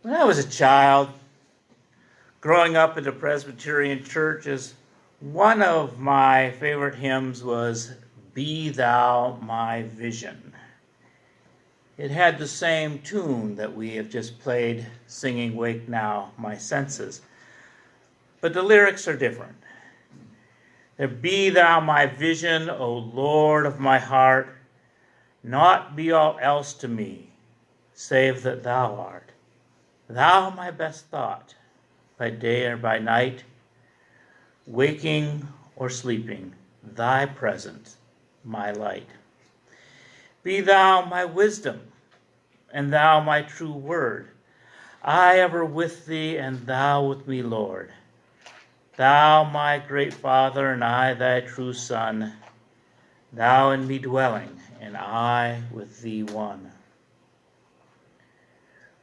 When I was a child, growing up in the Presbyterian churches, one of my favorite hymns was "Be Thou My Vision." It had the same tune that we have just played, singing "Wake Now My Senses." But the lyrics are different. They're, "Be thou my vision, O Lord of my heart, naught be all else to me, save that thou art. Thou my best thought, by day or by night, waking or sleeping, thy presence, my light. Be thou my wisdom, and thou my true word, I ever with thee, and thou with me, Lord. Thou my great Father, and I thy true Son, thou in me dwelling, and I with thee one.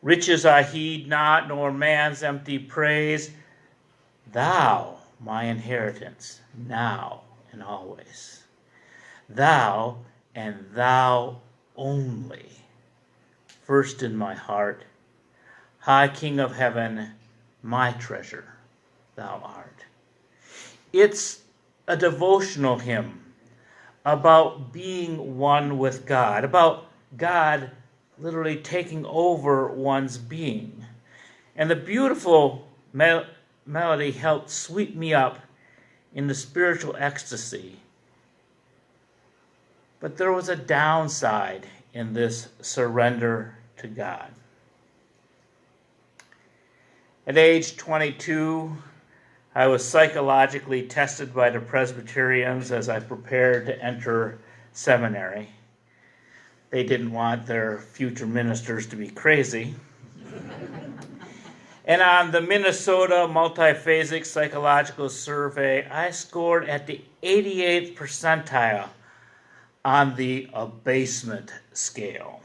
Riches I heed not, nor man's empty praise, thou my inheritance, now and always. Thou and thou only, first in my heart, high King of heaven, my treasure thou art. It's a devotional hymn about being one with God, about God literally taking over one's being. And the beautiful melody helped sweep me up in the spiritual ecstasy. But there was a downside in this surrender to God. At age 22, I was psychologically tested by the Presbyterians as I prepared to enter seminary. They didn't want their future ministers to be crazy. And on the Minnesota Multiphasic Psychological Survey, I scored at the 88th percentile on the abasement scale,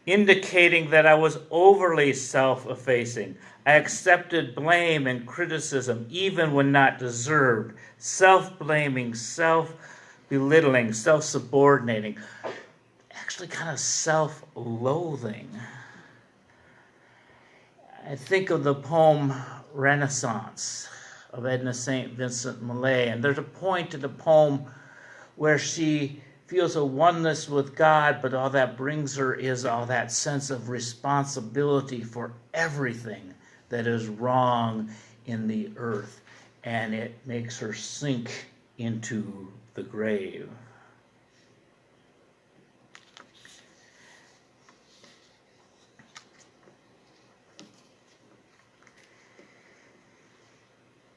indicating that I was overly self-effacing. I accepted blame and criticism even when not deserved, self-blaming, self-belittling, self-subordinating, actually kind of self-loathing. I think of the poem Renaissance of Edna St. Vincent Millay, and there's a point in the poem where she feels a oneness with God, but all that brings her is all that sense of responsibility for everything that is wrong in the earth, and it makes her sink into the grave.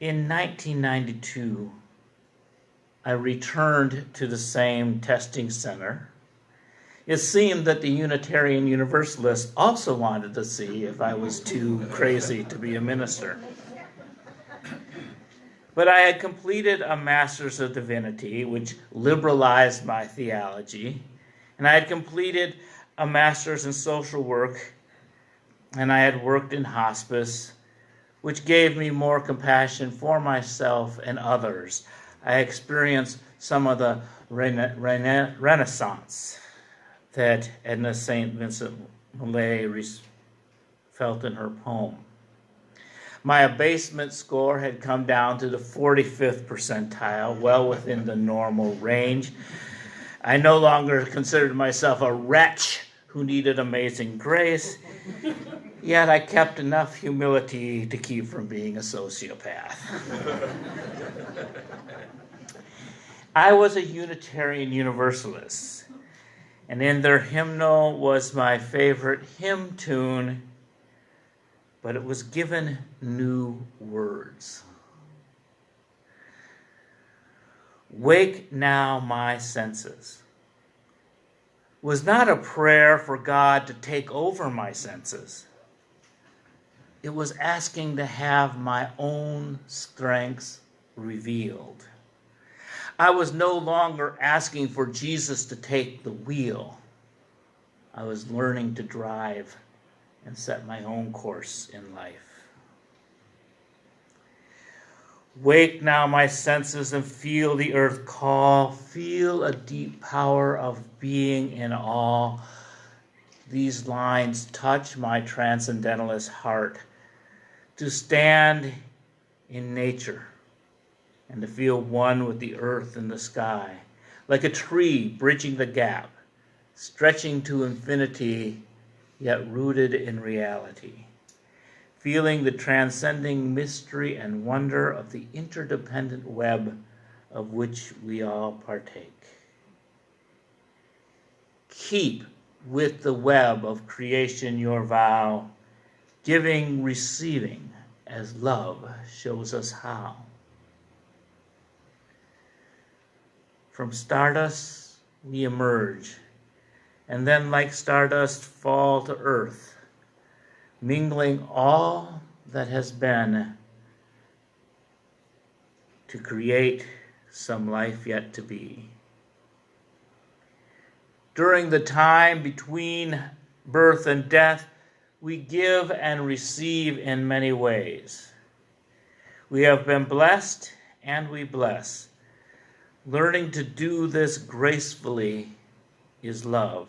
In 1992, I returned to the same testing center. It seemed that the Unitarian Universalists also wanted to see if I was too crazy to be a minister. But I had completed a Master's of Divinity, which liberalized my theology, and I had completed a Master's in Social Work, and I had worked in hospice, which gave me more compassion for myself and others. I experienced some of the Renaissance that Edna St. Vincent Millay felt in her poem. My abasement score had come down to the 45th percentile, well within the normal range. I no longer considered myself a wretch who needed amazing grace, yet I kept enough humility to keep from being a sociopath. I was a Unitarian Universalist, and in their hymnal was my favorite hymn tune, but it was given new words. Wake now my senses was not a prayer for God to take over my senses. It was asking to have my own strengths revealed. I was no longer asking for Jesus to take the wheel. I was learning to drive and set my own course in life. Wake now my senses and feel the earth call. Feel a deep power of being in all. these lines touch my transcendentalist heart, to stand in nature and to feel one with the earth and the sky, like a tree bridging the gap, stretching to infinity, yet rooted in reality, feeling the transcending mystery and wonder of the interdependent web of which we all partake. Keep with the web of creation your vow, giving, receiving, as love shows us how. From stardust we emerge, and then like stardust fall to earth, mingling all that has been to create some life yet to be. During the time between birth and death, we give and receive in many ways. We have been blessed and we bless. Learning to do this gracefully is love.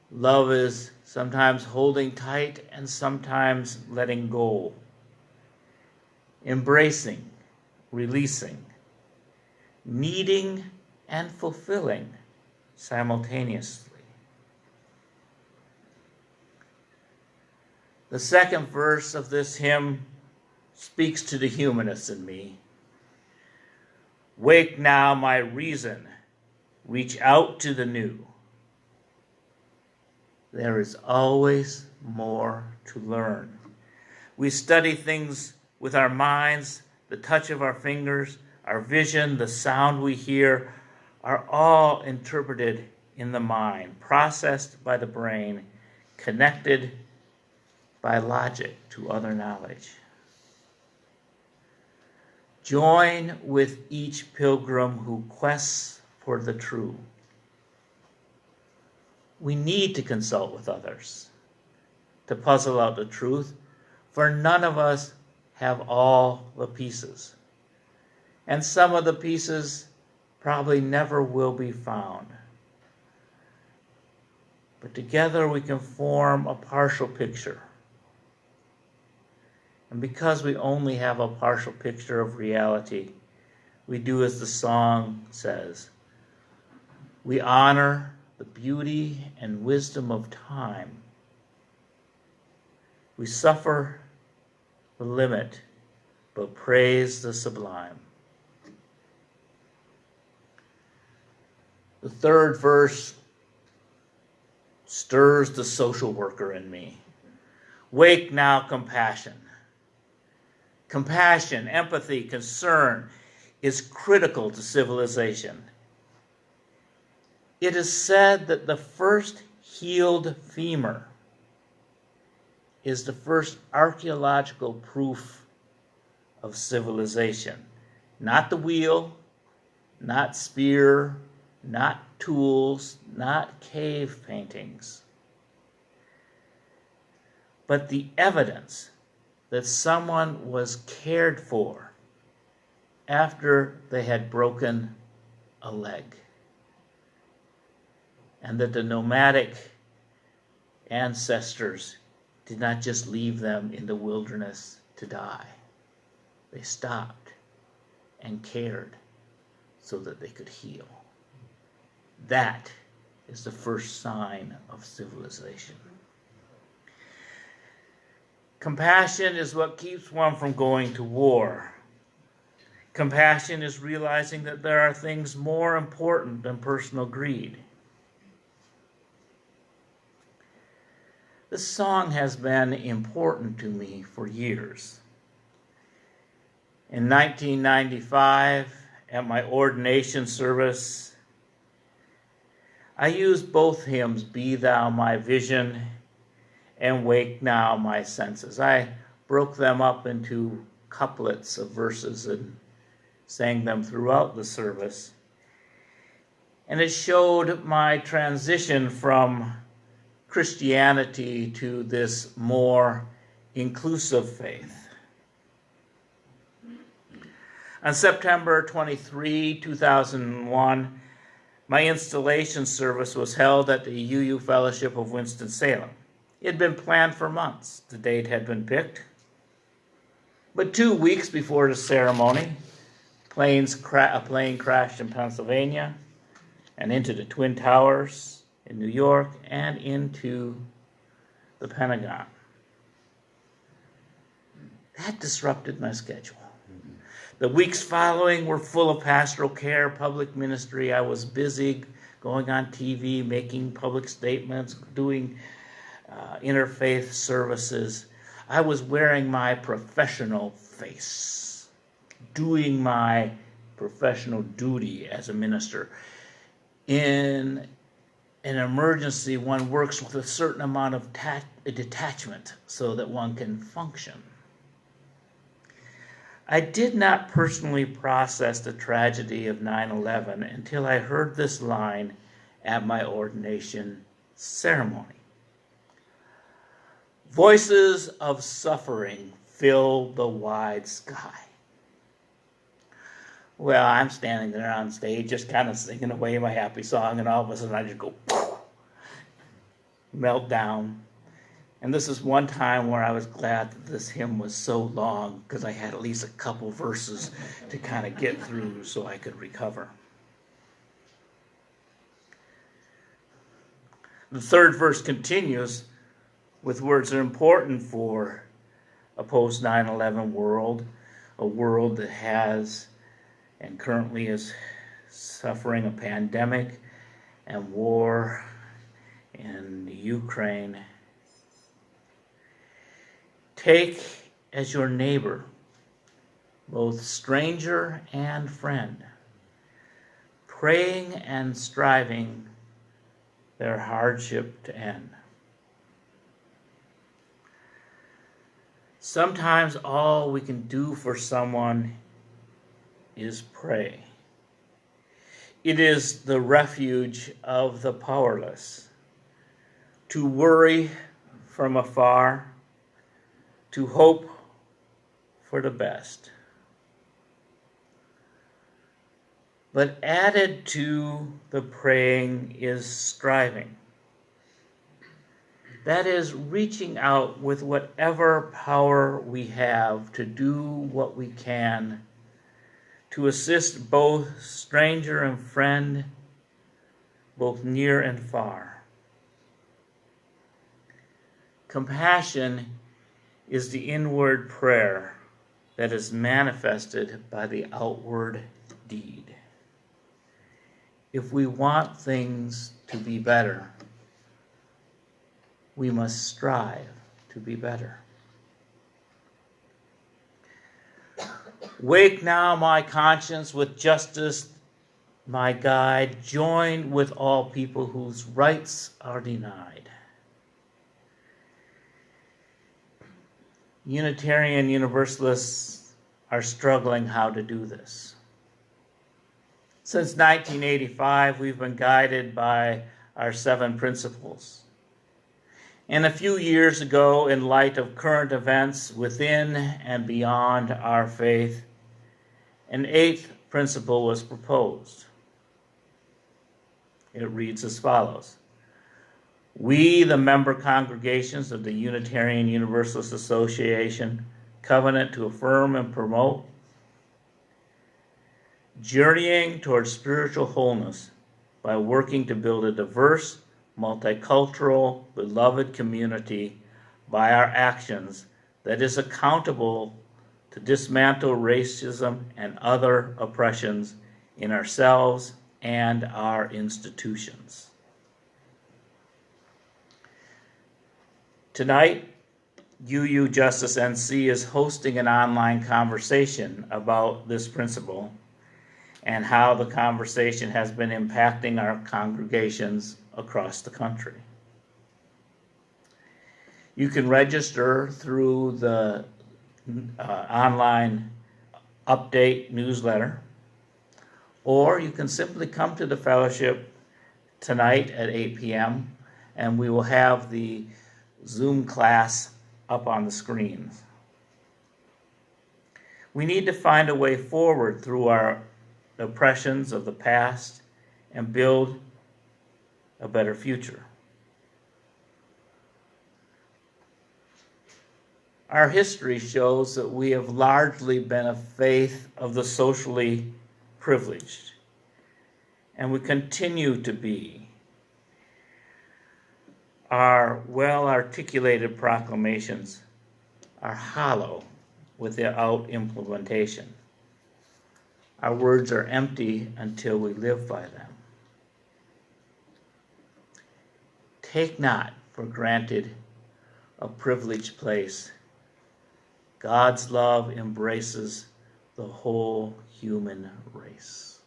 Love is sometimes holding tight and sometimes letting go. Embracing, releasing, needing and fulfilling simultaneously. The second verse of this hymn speaks to the humanist in me. Wake now, my reason, reach out to the new. There is always more to learn. We study things with our minds, the touch of our fingers, our vision, the sound we hear, are all interpreted in the mind, processed by the brain, connected by logic to other knowledge. Join with each pilgrim who quests for the true. We need to consult with others to puzzle out the truth, for none of us have all the pieces. And some of the pieces probably never will be found. But together we can form a partial picture. And because we only have a partial picture of reality, we do as the song says. We honor the beauty and wisdom of time. We suffer the limit, but praise the sublime. The third verse stirs the social worker in me. Wake now, compassion. Compassion, empathy, concern is critical to civilization. It is said that the first healed femur is the first archaeological proof of civilization. Not the wheel, not spear, not tools, not cave paintings, but the evidence that someone was cared for after they had broken a leg, and that the nomadic ancestors did not just leave them in the wilderness to die. They stopped and cared so that they could heal. That is the first sign of civilization. Compassion is what keeps one from going to war. Compassion is realizing that there are things more important than personal greed. This song has been important to me for years. In 1995, at my ordination service, I used both hymns, Be Thou My Vision and Wake Now My Senses. I broke them up into couplets of verses and sang them throughout the service. And it showed my transition from Christianity to this more inclusive faith. On September 23, 2001, My installation service was held at the UU Fellowship of Winston-Salem. It had been planned for months. The date had been picked. But 2 weeks before the ceremony, a plane crashed in Pennsylvania and into the Twin Towers in New York and into the Pentagon. That disrupted my schedule. The weeks following were full of pastoral care, public ministry. I was busy going on TV, making public statements, doing interfaith services. I was wearing my professional face, doing my professional duty as a minister. In an emergency, one works with a certain amount of detachment so that one can function. I did not personally process the tragedy of 9/11 until I heard this line at my ordination ceremony. Voices of suffering fill the wide sky. Well, I'm standing there on stage just kind of singing away my happy song, and all of a sudden I just go poof, melt down. And this is one time where I was glad that this hymn was so long, because I had at least a couple verses to kind of get through so I could recover. The third verse continues with words that are important for a post 9/11 world, a world that has and currently is suffering a pandemic and war in Ukraine. Take as your neighbor both stranger and friend, praying and striving their hardship to end. Sometimes all we can do for someone is pray. It is the refuge of the powerless. To worry from afar, to hope for the best. But added to the praying is striving. That is reaching out with whatever power we have to do what we can to assist both stranger and friend, both near and far. Compassion is the inward prayer that is manifested by the outward deed. If we want things to be better, we must strive to be better. Wake now, my conscience, with justice, my guide. Join with all people whose rights are denied. Unitarian Universalists are struggling how to do this. Since 1985, we've been guided by our 7 principles. And a few years ago, in light of current events within and beyond our faith, an 8th principle was proposed. It reads as follows: we, the member congregations of the Unitarian Universalist Association, covenant to affirm and promote, journeying towards spiritual wholeness by working to build a diverse, multicultural, beloved community by our actions that is accountable to dismantle racism and other oppressions in ourselves and our institutions. Tonight, UU Justice NC is hosting an online conversation about this principle and how the conversation has been impacting our congregations across the country. You can register through the online update newsletter, or you can simply come to the fellowship tonight at 8 p.m. and we will have the Zoom class up on the screens. We need to find a way forward through our oppressions of the past and build a better future. Our history shows that we have largely been a faith of the socially privileged, and we continue to be. Our well-articulated proclamations are hollow without implementation. Our words are empty until we live by them. Take not for granted a privileged place. God's love embraces the whole human race.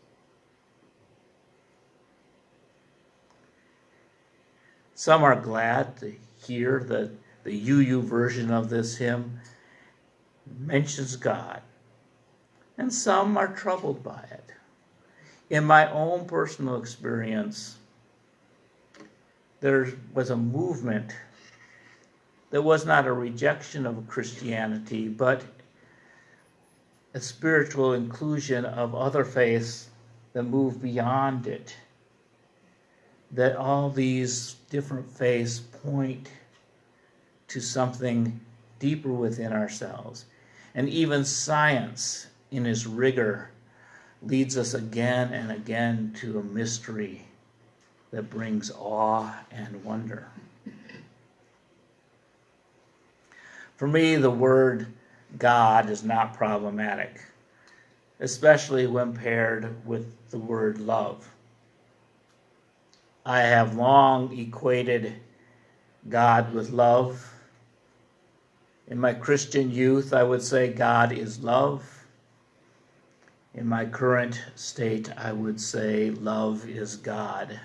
Some are glad to hear that the UU version of this hymn mentions God, and some are troubled by it. In my own personal experience, there was a movement that was not a rejection of Christianity, but a spiritual inclusion of other faiths that move beyond it. That all these different faiths point to something deeper within ourselves. And even science, in its rigor, leads us again and again to a mystery that brings awe and wonder. For me, the word God is not problematic, especially when paired with the word love. I have long equated God with love. In my Christian youth, I would say God is love. In my current state, I would say love is God.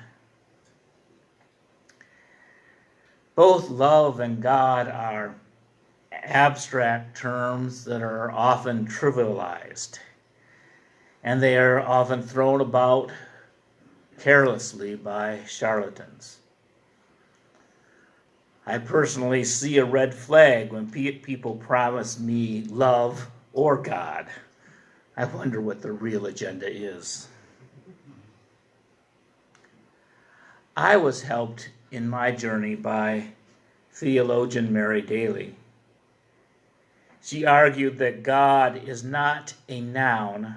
Both love and God are abstract terms that are often trivialized, and they are often thrown about carelessly by charlatans. I personally see a red flag when people promise me love or God. I wonder what the real agenda is. I was helped in my journey by theologian Mary Daly. She argued that God is not a noun,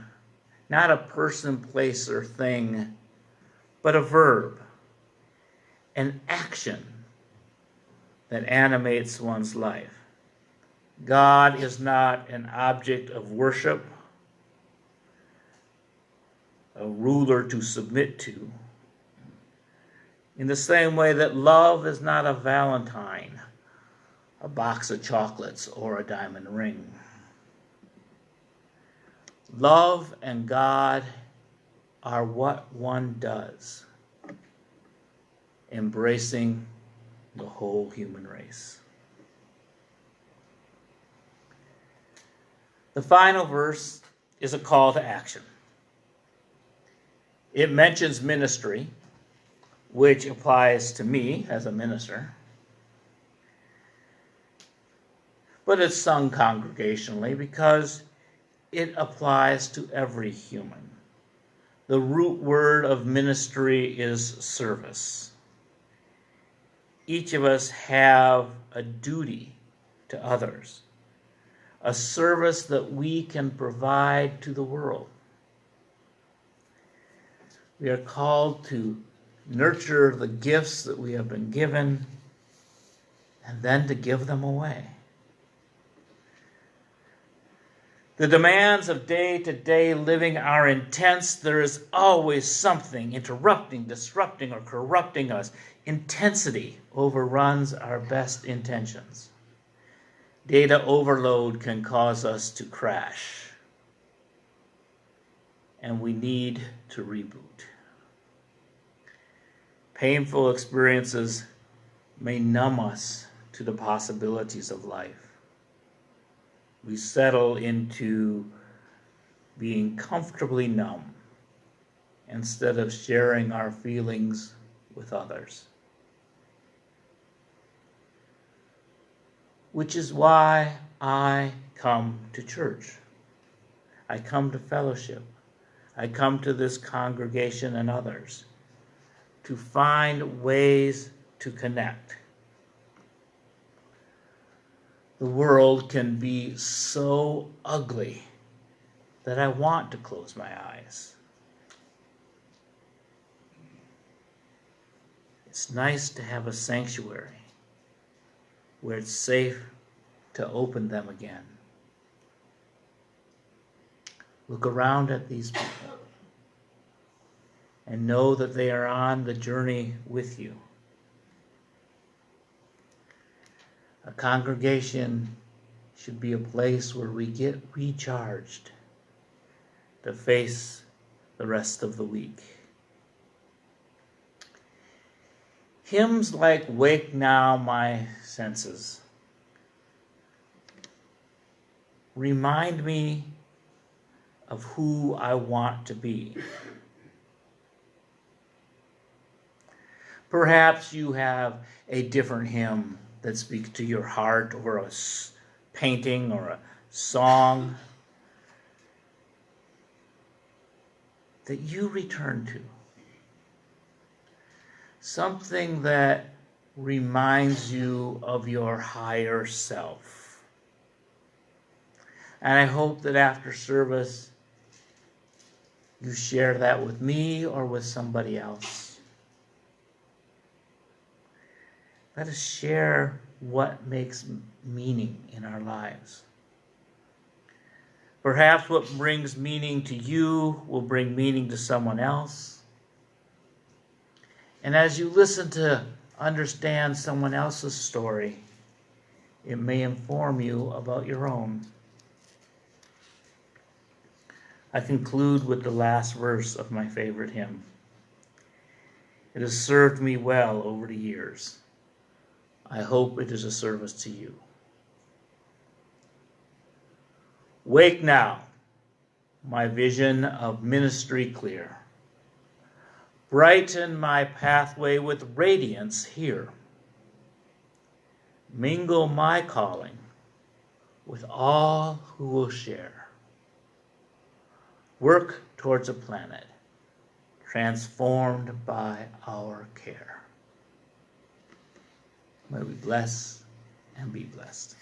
not a person, place, or thing, but a verb, an action that animates one's life. God is not an object of worship, a ruler to submit to, in the same way that love is not a Valentine, a box of chocolates, or a diamond ring. Love and God are what one does, embracing the whole human race. The final verse is a call to action. It mentions ministry, which applies to me as a minister, but it's sung congregationally because it applies to every human. The root word of ministry is service. Each of us have a duty to others, a service that we can provide to the world. We are called to nurture the gifts that we have been given and then to give them away. The demands of day-to-day living are intense. There is always something interrupting, disrupting, or corrupting us. Intensity overruns our best intentions. Data overload can cause us to crash, and we need to reboot. Painful experiences may numb us to the possibilities of life. We settle into being comfortably numb instead of sharing our feelings with others. Which is why I come to church. I come to fellowship. I come to this congregation and others to find ways to connect. The world can be so ugly that I want to close my eyes. It's nice to have a sanctuary where it's safe to open them again. Look around at these people and know that they are on the journey with you. A congregation should be a place where we get recharged to face the rest of the week. Hymns like "Wake Now My Senses" remind me of who I want to be. Perhaps you have a different hymn that speaks to your heart, or a painting, or a song that you return to. Something that reminds you of your higher self. And I hope that after service, you share that with me or with somebody else. Let us share what makes meaning in our lives. Perhaps what brings meaning to you will bring meaning to someone else. And as you listen to understand someone else's story, it may inform you about your own. I conclude with the last verse of my favorite hymn. It has served me well over the years. I hope it is a service to you. Wake now, my vision of ministry clear. Brighten my pathway with radiance here. Mingle my calling with all who will share. Work towards a planet transformed by our care. May we bless and be blessed.